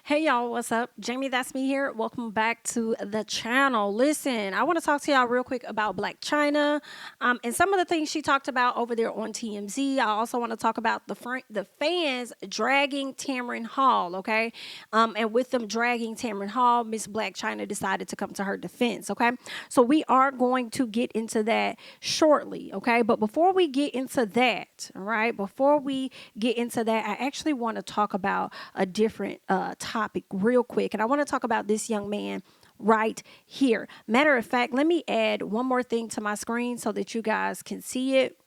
Hey y'all, what's up? Jamie, that's me here. Welcome back to the channel. Listen, I want to talk to y'all real quick about Black China and some of the things she talked about over there on TMZ. I also want to talk about the fans dragging Tamron Hall, okay? And with them dragging Tamron Hall, Miss Black China decided to come to her defense, okay? So we are going to get into that shortly, okay? But before we get into that, all right, before we get into that, I actually want to talk about a different topic real quick. And I want to talk about this young man right here. Matter of fact, let me add one more thing to my screen so that you guys can see it,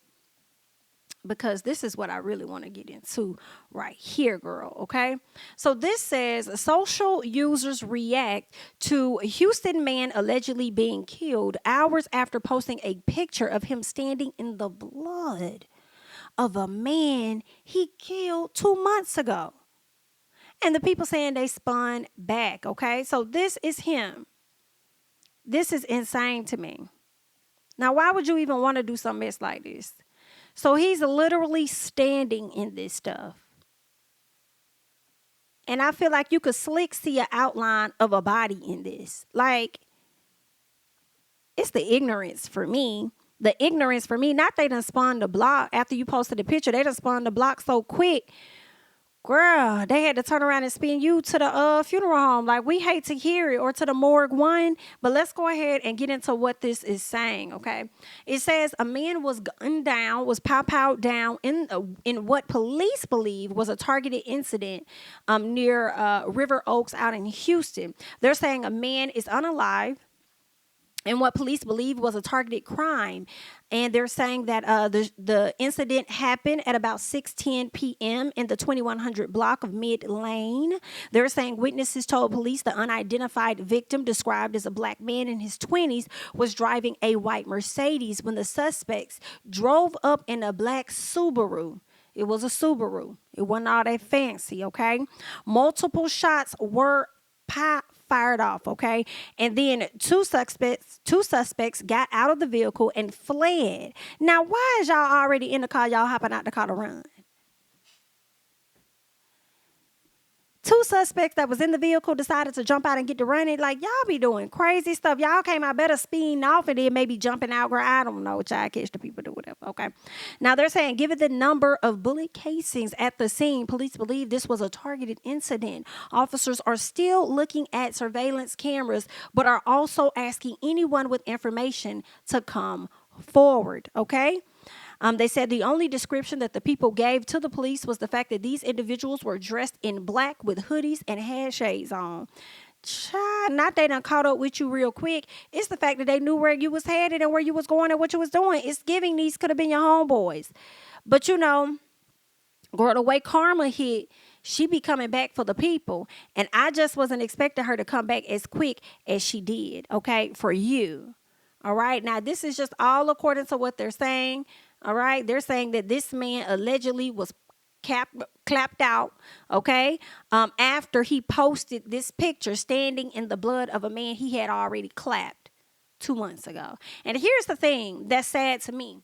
because this is what I really want to get into right here, girl, okay? So this says social users react to Houston man allegedly being killed hours after posting a picture of him standing in the blood of a man he killed 2 months ago. And the people saying they spun back, okay? So this is him. This is insane to me. Now, why would you even want to do some mess like this? So he's literally standing in this stuff. And I feel like you could slick see an outline of a body in this. Like, it's the ignorance for me. The ignorance for me, not they done spun the block after you posted the picture. They done spun the block so quick. Girl, they had to turn around and spin you to the funeral home. Like, we hate to hear it, or to the morgue one. But let's go ahead and get into what this is saying, okay? It says a man was gunned down, was pow-powed down in what police believe was a targeted incident near River Oaks out in Houston. They're saying a man is unalive and what police believe was a targeted crime. And they're saying that the incident happened at about 6:10 p.m. in the 2100 block of Mid Lane. They're saying witnesses told police the unidentified victim, described as a black man in his 20s, was driving a white Mercedes when the suspects drove up in a black Subaru. It was a Subaru. It wasn't all that fancy, okay? Multiple shots were fired off, okay? And then two suspects got out of the vehicle and fled. Now, why is y'all already in the car? Y'all hopping out the car to run? Two suspects that was in the vehicle decided to jump out and get to running. Like, y'all be doing crazy stuff. Y'all came out better speeding off and then maybe jumping out. Girl, I don't know what y'all catch the people do, whatever, okay? Now, they're saying, given the number of bullet casings at the scene, police believe this was a targeted incident. Officers are still looking at surveillance cameras, but are also asking anyone with information to come forward, okay? They said the only description that the people gave to the police was the fact that these individuals were dressed in black with hoodies and had shades on. Child, not they done caught up with you real quick. It's the fact that they knew where you was headed and where you was going and what you was doing. It's giving these could have been your homeboys. But you know, girl, the way karma hit, she be coming back for the people. And I just wasn't expecting her to come back as quick as she did, okay, for you. All right. Now, this is just all according to what they're saying. All right. They're saying that this man allegedly was clapped out, okay, after he posted this picture standing in the blood of a man he had already clapped 2 months ago. And here's the thing that's sad to me.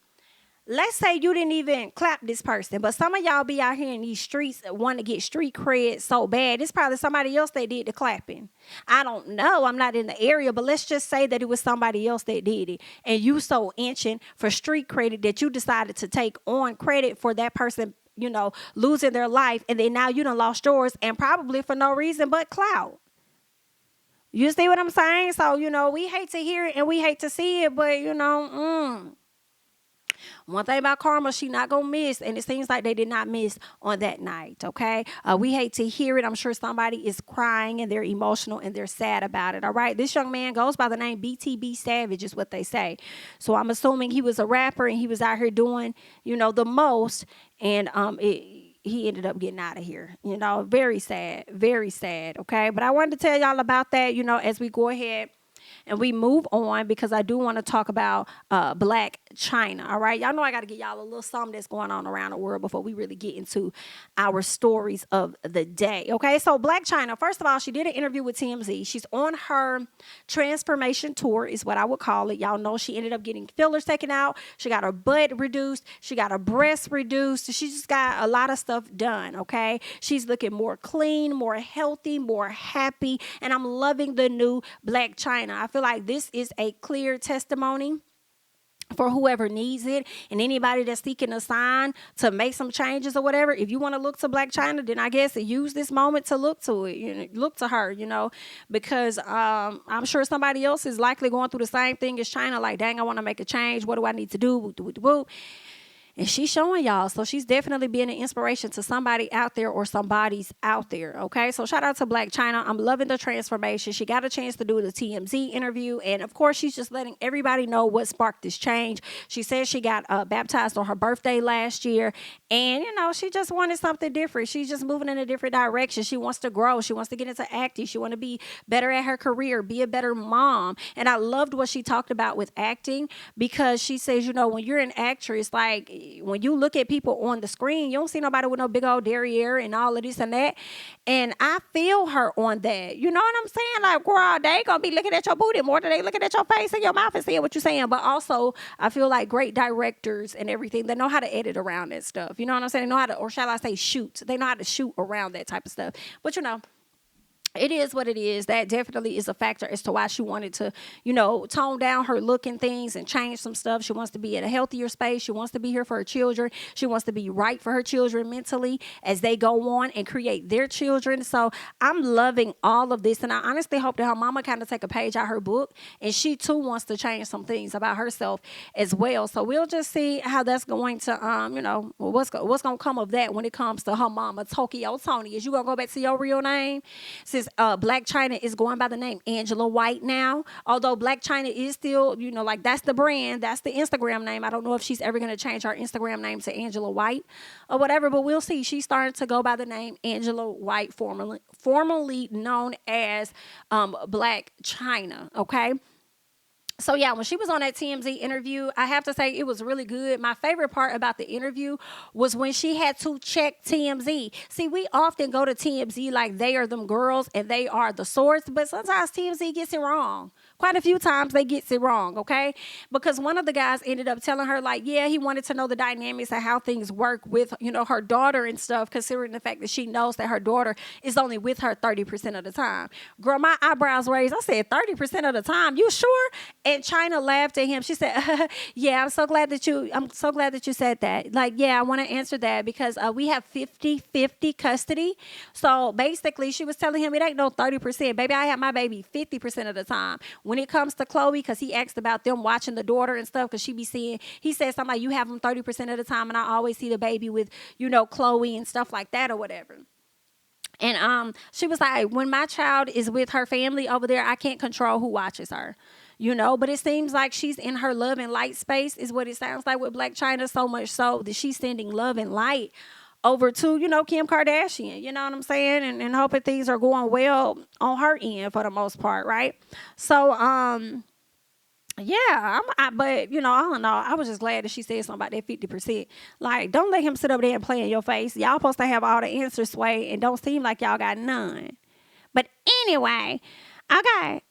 Let's say you didn't even clap this person, but some of y'all be out here in these streets want to get street cred so bad. It's probably somebody else that did the clapping. I don't know. I'm not in the area, but let's just say that it was somebody else that did it. And you so inching for street credit that you decided to take on credit for that person, you know, losing their life. And then now you done lost yours, and probably for no reason but clout. You see what I'm saying? So, you know, we hate to hear it and we hate to see it, but, you know, one thing about karma, she not gonna miss, and it seems like they did not miss on that night, okay? We hate to hear it. I'm sure somebody is crying and they're emotional and they're sad about it, all right? This young man goes by the name BTB Savage is what they say. So I'm assuming he was a rapper and he was out here doing, you know, the most, and he ended up getting out of here, you know, very sad, okay? But I wanted to tell y'all about that, you know, as we go ahead and we move on because I do want to talk about Black China. All right, y'all know I got to get y'all a little something that's going on around the world before we really get into our stories of the day. Okay, so Black China, first of all, she did an interview with TMZ. She's on her transformation tour, is what I would call it. Y'all know she ended up getting fillers taken out. She got her butt reduced. She got her breasts reduced. She just got a lot of stuff done. Okay, she's looking more clean, more healthy, more happy, and I'm loving the new Black China. I feel like this is a clear testimony for whoever needs it, and anybody that's seeking a sign to make some changes or whatever. If you want to look to Black China, then I guess use this moment to look to it, look to her, because I'm sure somebody else is likely going through the same thing as China. Like, dang, I want to make a change. What do I need to do? Woo. And she's showing y'all. So she's definitely being an inspiration to somebody out there or somebody's out there. Okay. So shout out to Black China. I'm loving the transformation. She got a chance to do the TMZ interview. And of course, she's just letting everybody know what sparked this change. She said she got baptized on her birthday last year. And, she just wanted something different. She's just moving in a different direction. She wants to grow. She wants to get into acting. She wants to be better at her career, be a better mom. And I loved what she talked about with acting, because she says, when you're an actress, like, when you look at people on the screen, you don't see nobody with no big old derriere and all of this and that. And I feel her on that. You know what I'm saying? Like, girl, they ain't gonna be looking at your booty more than they looking at your face and your mouth and seeing what you're saying. But also, I feel like great directors and everything, they know how to edit around that stuff. You know what I'm saying? They know how to, or shall I say shoot. They know how to shoot around that type of stuff. But it is what it is. That definitely is a factor as to why she wanted to, tone down her look and things and change some stuff. She wants to be in a healthier space. She wants to be here for her children. She wants to be right for her children mentally as they go on and create their children. So I'm loving all of this. And I honestly hope that her mama kind of take a page out her book, and she too wants to change some things about herself as well. So we'll just see how that's going to, what's going to come of that when it comes to her mama, Tokyo Tony. Is you going to go back to your real name? Since Black China is going by the name Angela White now, although Black China is still, like, that's the brand, that's the Instagram name. I don't know if she's ever going to change her Instagram name to Angela White or whatever, but we'll see. She's starting to go by the name Angela White, formerly known as Black China. Okay. So, yeah, when she was on that TMZ interview, I have to say it was really good. My favorite part about the interview was when she had to check TMZ. See, we often go to TMZ like they are them girls and they are the source, but sometimes TMZ gets it wrong. Quite a few times they gets it wrong, okay? Because one of the guys ended up telling her, like, yeah, he wanted to know the dynamics of how things work with, her daughter and stuff, considering the fact that she knows that her daughter is only with her 30% of the time. Girl, my eyebrows raised. I said, 30% of the time? You sure? And China laughed at him. She said, yeah, I'm so glad that you said that. Like, yeah, I want to answer that because we have 50-50 custody. So basically, she was telling him it ain't no 30%. Baby, I have my baby 50% of the time. When it comes to Chloe, because he asked about them watching the daughter and stuff, because she be seeing, he said something like, you have them 30% of the time, and I always see the baby with, Chloe and stuff like that or whatever. And she was like, when my child is with her family over there, I can't control who watches her. But it seems like she's in her love and light space is what it sounds like with Black China, so much so that she's sending love and light over to, Kim Kardashian, you know what I'm saying? And hoping things are going well on her end for the most part, right? So, yeah, but, I don't know. I was just glad that she said something about that 50%. Like, don't let him sit up there and play in your face. Y'all supposed to have all the answers, Sway, and don't seem like y'all got none. But anyway, okay.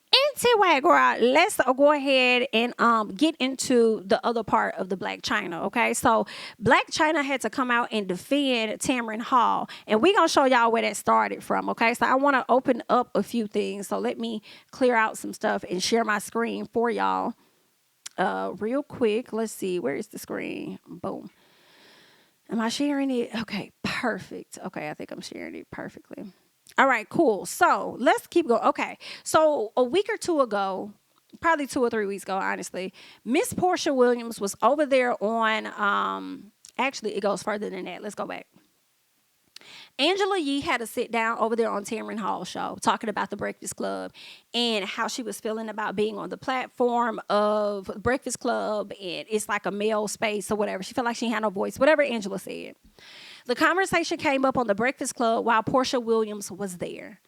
Anyway, girl, let's go ahead and get into the other part of the Black China, okay? So Black China had to come out and defend Tamron Hall, and we're going to show y'all where that started from, okay? So I want to open up a few things, so let me clear out some stuff and share my screen for y'all real quick. Let's see, where is the screen? Boom. Am I sharing it? Okay, perfect. Okay, I think I'm sharing it perfectly. All right, cool. So let's keep going. Okay. So a week or two ago, probably 2 or 3 weeks ago, honestly, Miss Portia Williams was over there on, actually, it goes further than that. Let's go back. Angela Yee had to sit down over there on Tamron Hall show talking about the Breakfast Club and how she was feeling about being on the platform of Breakfast Club, and it's like a male space or whatever. She felt like she had no voice, whatever Angela said. The conversation came up on the Breakfast Club while Portia Williams was there.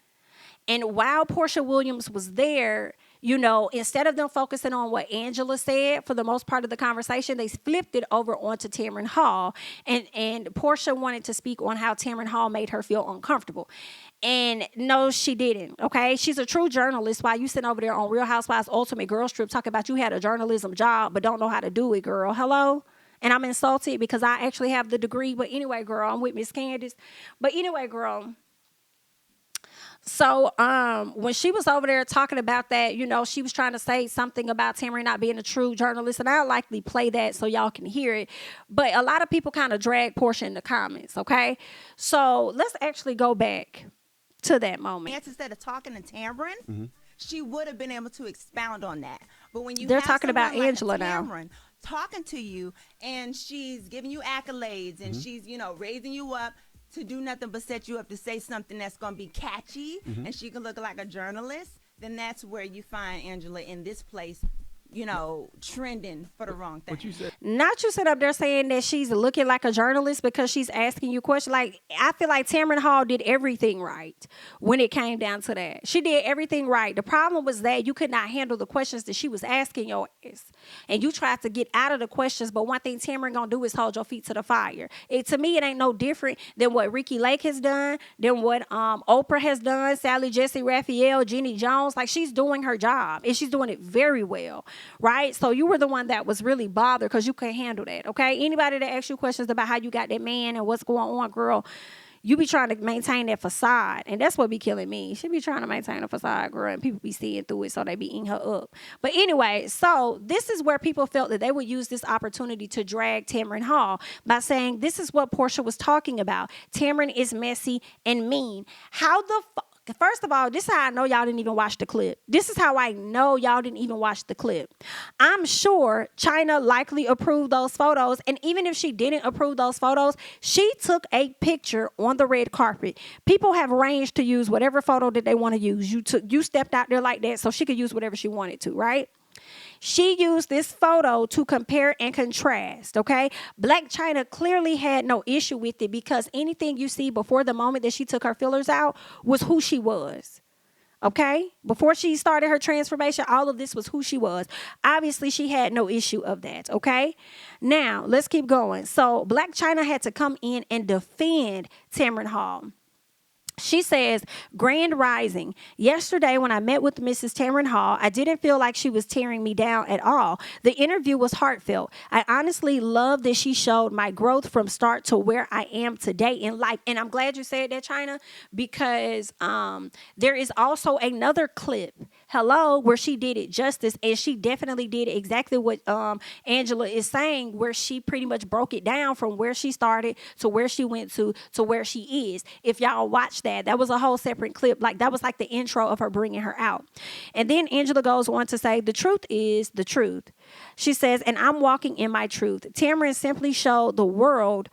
And while Portia Williams was there, Instead of them focusing on what Angela said for the most part of the conversation, they flipped it over onto Tamron Hall. And Portia wanted to speak on how Tamron Hall made her feel uncomfortable. And no, she didn't. Okay. She's a true journalist. While you sitting over there on Real Housewives Ultimate Girls Trip talking about you had a journalism job, but don't know how to do it, girl. Hello? And I'm insulted because I actually have the degree. But anyway, girl, I'm with Miss Candace. But anyway, girl. So when she was over there talking about that, she was trying to say something about Tamron not being a true journalist, and I'll likely play that so y'all can hear it. But a lot of people kind of drag Portia in the comments, okay? So let's actually go back to that moment. Instead of talking to Tamron, she would have been able to expound on that. But when they're talking about Angela Tamron talking to you, and she's giving you accolades, and she's, raising you up to do nothing but set you up to say something that's going to be catchy, and she can look like a journalist, then that's where you find Angela in this place, trending for the wrong thing. What you said? Not you sit up there saying that she's looking like a journalist because she's asking you questions. Like, I feel like Tamron Hall did everything right when it came down to that. She did everything right. The problem was that you could not handle the questions that she was asking your ass. And you tried to get out of the questions, but one thing Tamron gonna do is hold your feet to the fire. To me, it ain't no different than what Ricky Lake has done, than what Oprah has done, Sally Jesse Raphael, Jenny Jones. Like, she's doing her job, and she's doing it very well. Right? So you were the one that was really bothered because you couldn't handle that, okay? Anybody that asks you questions about how you got that man and what's going on, girl, you be trying to maintain that facade, and that's what be killing me. She be trying to maintain a facade, girl, and people be seeing through it, so they be eating her up. But anyway, so this is where people felt that they would use this opportunity to drag Tamron Hall by saying this is what Portia was talking about. Tamron is messy and mean. How the fuck? First of all, this is how I know y'all didn't even watch the clip. This is how I know y'all didn't even watch the clip. I'm sure China likely approved those photos. And even if she didn't approve those photos, she took a picture on the red carpet. People have range to use whatever photo that they want to use. You stepped out there like that so she could use whatever she wanted to, right? She used this photo to compare and contrast, okay? Black China clearly had no issue with it because anything you see before the moment that she took her fillers out was who she was, okay? Before she started her transformation, all of this was who she was. Obviously, she had no issue of that, okay? Now, let's keep going. So Black China had to come in and defend Tamron Hall. She says, Grand Rising. Yesterday, when I met with Mrs. Tamron Hall, I didn't feel like she was tearing me down at all. The interview was heartfelt. I honestly love that she showed my growth from start to where I am today in life. And I'm glad you said that, China, because there is also another clip, where she did it justice. And she definitely did exactly what Angela is saying, where she pretty much broke it down from where she started to where she went to where she is. If y'all watch that was a whole separate clip. Like, that was like the intro of her bringing her out. And then Angela goes on to say, the truth is the truth. She says, and I'm walking in my truth. Tamron simply showed the world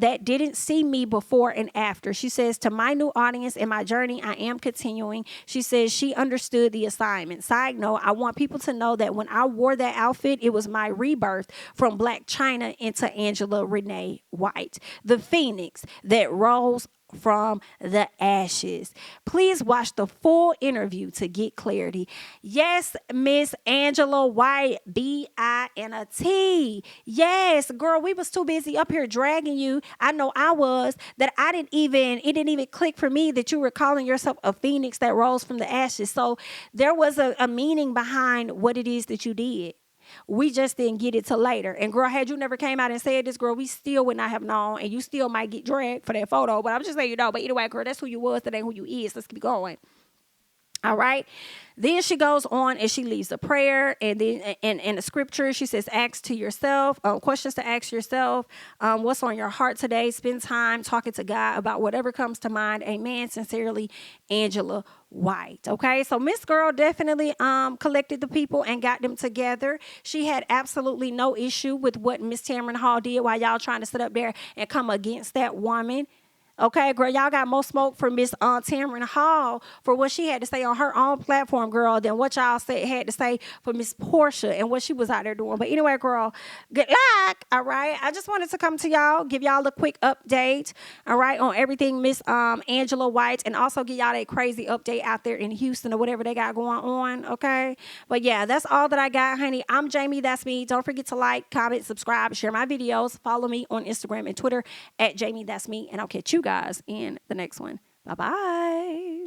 that didn't see me before and after. She says, to my new audience and my journey, I am continuing. She says she understood the assignment. Side note, I want people to know that when I wore that outfit, it was my rebirth from Black China into Angela Renee White, the phoenix that rose from the ashes. Please watch the full interview to get clarity. Yes, Miss Angela White, B-I-N-A-T. Yes, girl, we was too busy up here dragging you. I know I was, that it didn't even click for me that you were calling yourself a phoenix that rose from the ashes. So there was a meaning behind what it is that you did. We just didn't get it till later. And girl, had you never came out and said this, girl, we still would not have known. And you still might get dragged for that photo. But I'm just letting you know. But anyway, girl, that's who you was. That ain't who you is. Let's keep going. All right. Then she goes on and she leaves a prayer. And then in the scripture, she says, ask to yourself, questions to ask yourself. What's on your heart today? Spend time talking to God about whatever comes to mind. Amen. Sincerely, Angela White. Okay. So Miss Girl definitely collected the people and got them together. She had absolutely no issue with what Miss Tamron Hall did while y'all trying to sit up there and come against that woman. Okay, girl, y'all got more smoke for Miss Tamron Hall for what she had to say on her own platform, girl, than what y'all had to say for Miss Portia and what she was out there doing. But anyway, girl, good luck. All right. I just wanted to come to y'all, give y'all a quick update, all right, on everything Miss Angela White, and also give y'all that crazy update out there in Houston or whatever they got going on. Okay. But yeah, that's all that I got, honey. I'm Jamie. That's me. Don't forget to like, comment, subscribe, share my videos. Follow me on Instagram and Twitter at JamiThatsMe. And I'll catch you guys in the next one. Bye-bye.